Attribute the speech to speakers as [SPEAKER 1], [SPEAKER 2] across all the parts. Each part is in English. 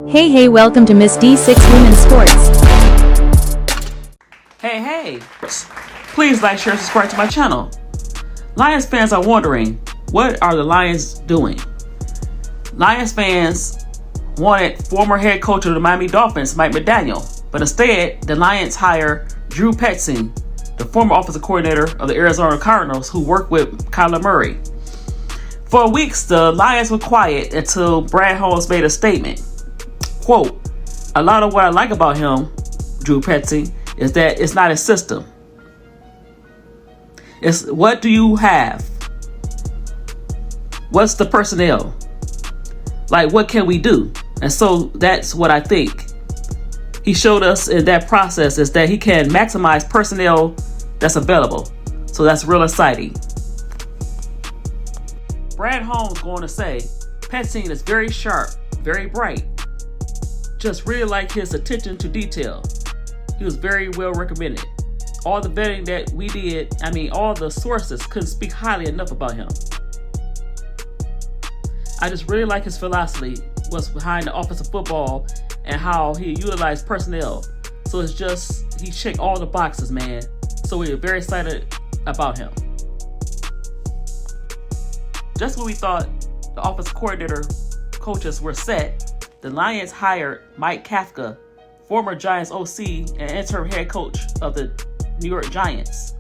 [SPEAKER 1] Hey, welcome to Miss D6 Women's Sports.
[SPEAKER 2] Hey, please like, share, subscribe to my channel. Lions fans are wondering, what are the Lions doing? Lions fans wanted former head coach of the Miami Dolphins, Mike McDaniel, but instead, the Lions hire Drew Petzing, the former offensive coordinator of the Arizona Cardinals, who worked with Kyler Murray. For weeks, the Lions were quiet until Brad Holmes made a statement. Quote, "A lot of what I like about him, Drew Petzing, is that it's not a system. It's what do you have? What's the personnel? Like, what can we do?" And so that's what I think he showed us in that process, is that he can maximize personnel that's available. So that's real exciting. Brad Holmes going to say, Petzing is very sharp, very bright. Just really like his attention to detail. He was very well recommended. All the vetting that we did, all the sources couldn't speak highly enough about him. I just really like his philosophy, what's behind the offensive football, and how he utilized personnel. So it's just, he checked all the boxes, man. So we are very excited about him. Just when we thought the offensive coordinator coaches were set, the Lions hired Mike Kafka, former Giants OC and interim head coach of the New York Giants.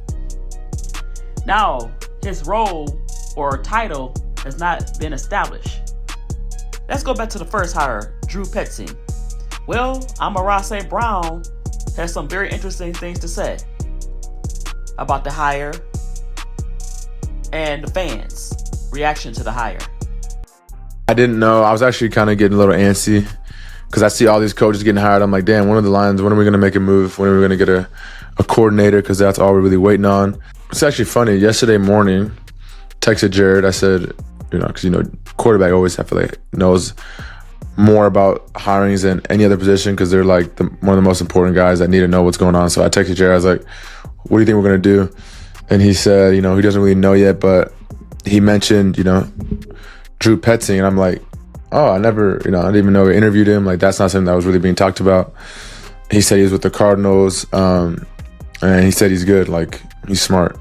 [SPEAKER 2] Now, his role or title has not been established. Let's go back to the first hire, Drew Petzing. Well, Amon-Ra St. Brown has some very interesting things to say about the hire and the fans' reaction to the hire.
[SPEAKER 3] I didn't know. I was actually kind of getting a little antsy because I see all these coaches getting hired. I'm like, damn, when are the Lions? When are we going to make a move? When are we going to get a coordinator? Because that's all we're really waiting on. It's actually funny. Yesterday morning, texted Jared. I said, because quarterback always knows more about hirings than any other position because they're like one of the most important guys that need to know what's going on. So I texted Jared. I was like, what do you think we're going to do? And he said, he doesn't really know yet, but he mentioned, Drew Petzing, and I'm like, oh, I didn't even know we interviewed him. Like, that's not something that was really being talked about. He said he was with the Cardinals, and he said he's good, like, he's smart.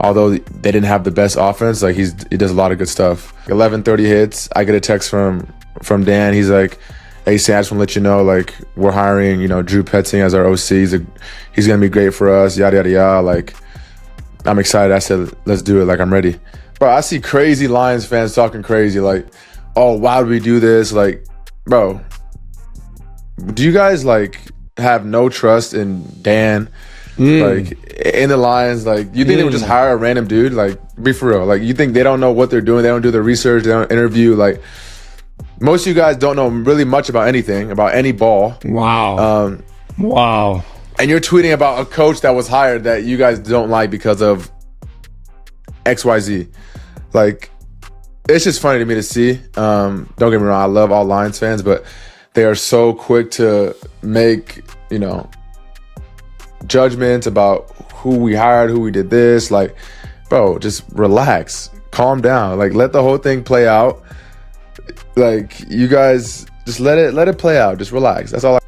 [SPEAKER 3] Although they didn't have the best offense, like, he does a lot of good stuff. 11:30 hits, I get a text from Dan. He's like, hey, Sam, I just want to let you know, like, we're hiring, Drew Petzing as our OC. He's going to be great for us, yada, yada, yada. Like, I'm excited. I said, let's do it. Like, I'm ready. Bro, I see crazy Lions fans talking crazy, like, oh, why would we do this? Like, bro, do you guys, like, have no trust in Dan, like, in the Lions? Like, you think they would just hire a random dude? Like, be for real. Like, you think they don't know what they're doing? They don't do their research. They don't interview. Like, most of you guys don't know really much about anything, about any ball.
[SPEAKER 4] Wow. Wow.
[SPEAKER 3] And you're tweeting about a coach that was hired that you guys don't like because of XYZ. Like, it's just funny to me to see. Don't get me wrong, I love all Lions fans, but they are so quick to make, judgments about who we hired, who we did this. Like, bro, just relax, calm down. Like, let the whole thing play out. Like, you guys just let it play out. Just relax. That's all.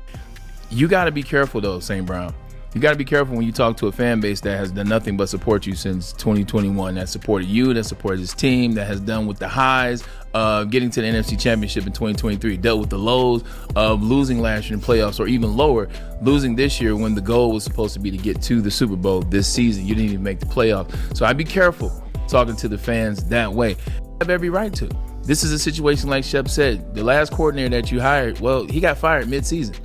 [SPEAKER 4] You got to be careful, though, St. Brown. You got to be careful when you talk to a fan base that has done nothing but support you since 2021, that supported you, that supported his team, that has done with the highs of getting to the NFC Championship in 2023, dealt with the lows of losing last year in playoffs, or even lower, losing this year when the goal was supposed to be to get to the Super Bowl this season. You didn't even make the playoffs. So I'd be careful talking to the fans that way. You have every right to. This is a situation like Shep said. The last coordinator that you hired, well, he got fired mid-season.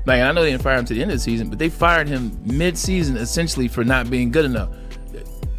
[SPEAKER 4] Like, I know they didn't fire him to the end of the season, but they fired him mid-season essentially for not being good enough.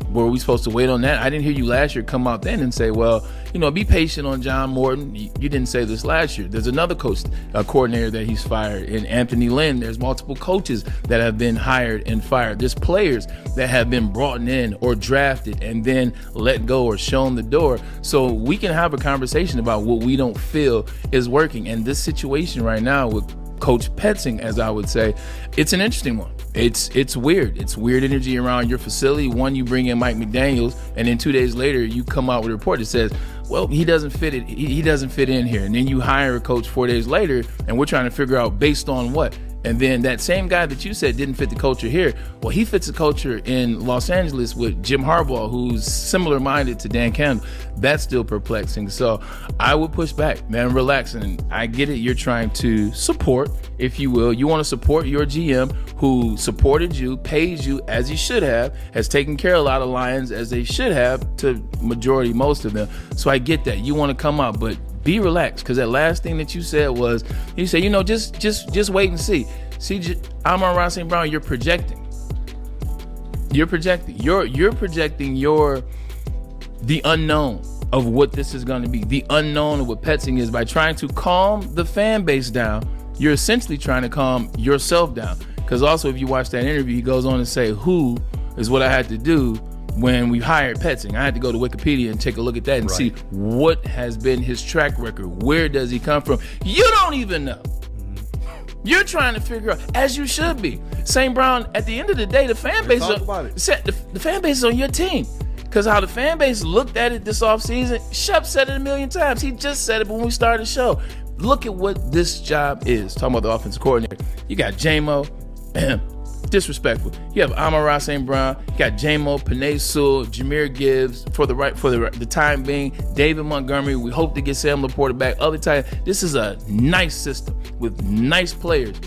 [SPEAKER 4] Were we supposed to wait on that? I didn't hear you last year come out then and say, well, be patient on John Morton. You didn't say this last year. There's another coordinator that he's fired, in Anthony Lynn. There's multiple coaches that have been hired and fired. There's players that have been brought in or drafted and then let go or shown the door. So we can have a conversation about what we don't feel is working. And this situation right now with Coach Petzing, as I would say, it's an interesting one. It's weird. It's weird energy around your facility. One, you bring in Mike McDaniels, and then 2 days later, you come out with a report that says, well, he doesn't fit it. He doesn't fit in here. And then you hire a coach 4 days later, and we're trying to figure out based on what. And then that same guy that you said didn't fit the culture here, well, he fits the culture in Los Angeles with Jim Harbaugh, who's similar minded to Dan Campbell. That's still perplexing. So I would push back, man. Relax. And I get it. You're trying to support, if you will. You want to support your GM who supported you, pays you as he should have, has taken care of a lot of Lions as they should have to majority, most of them. So I get that. You want to come out, but be relaxed, because that last thing that you said was, you said, just wait and see. See, Amon-Ra St. Brown, you're projecting. You're projecting. You're projecting the unknown of what this is going to be. The unknown of what Petzing is. By trying to calm the fan base down, you're essentially trying to calm yourself down. Because also, if you watch that interview, he goes on to say, who is what I had to do when we hired Petzing. I had to go to Wikipedia and take a look at that and see what has been his track record. Where does he come from? You don't even know. You're trying to figure out, as you should be. St. Brown, at the end of the day, the fan base the fan base is on your team. Because how the fan base looked at it this offseason, Shep said it a million times. He just said it when we started the show. Look at what this job is. Talking about the offensive coordinator. You got J-Mo. Disrespectful. You have Amon-Ra St. Brown, you got J-Mo, Penei Sewell, Jahmyr Gibbs for the time being, David Montgomery. We hope to get Sam Laporta back. Other time, this is a nice system with nice players.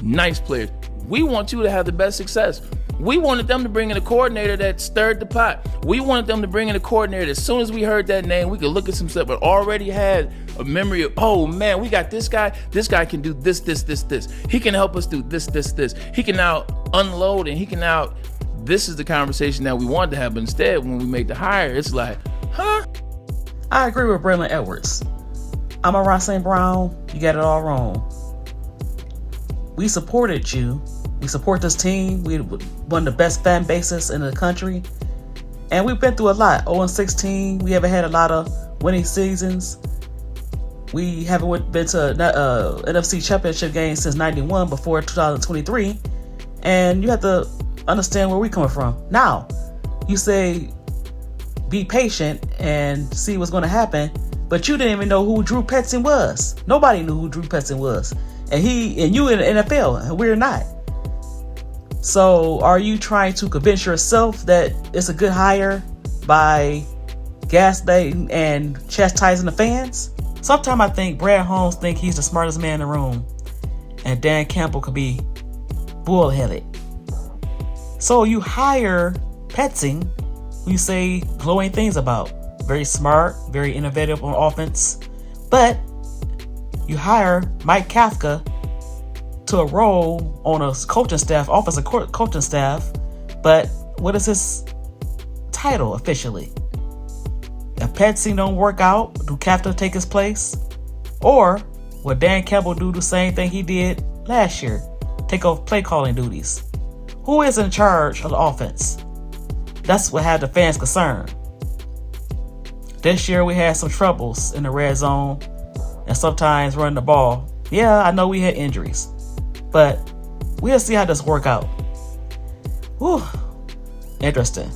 [SPEAKER 4] Nice players. We want you to have the best success. We wanted them to bring in a coordinator that stirred the pot. We wanted them to bring in a coordinator that as soon as we heard that name, we could look at some stuff, but already had a memory of, oh man, we got this guy. This guy can do this. He can help us do this. He can now unload and he can now, this is the conversation that we wanted to have. But instead, when we make the hire, it's like, huh?
[SPEAKER 2] I agree with Braylon Edwards. Amon-Ra St. Brown, you got it all wrong. We supported you. We support this team. We're one of the best fan bases in the country. And we've been through a lot. 0-16. We haven't had a lot of winning seasons. We haven't been to NFC Championship game since 91 before 2023. And you have to understand where we're coming from. Now, you say be patient and see what's going to happen. But you didn't even know who Drew Petzing was. Nobody knew who Drew Petzing was. And you in the NFL, and we're not. So are you trying to convince yourself that it's a good hire by gaslighting and chastising the fans? Sometimes I think Brad Holmes think he's the smartest man in the room, and Dan Campbell could be bullheaded. So you hire Petzing, who you say glowing things about. Very smart, very innovative on offense. But you hire Mike Kafka to a role on a coaching staff, offensive coaching staff, but what is his title officially? If Petzing don't work out, do Kafka take his place? Or will Dan Campbell do the same thing he did last year, take over play calling duties? Who is in charge of the offense? That's what had the fans concerned. This year we had some troubles in the red zone and sometimes running the ball. Yeah, I know we had injuries, but we'll see how this work out. Whew, interesting.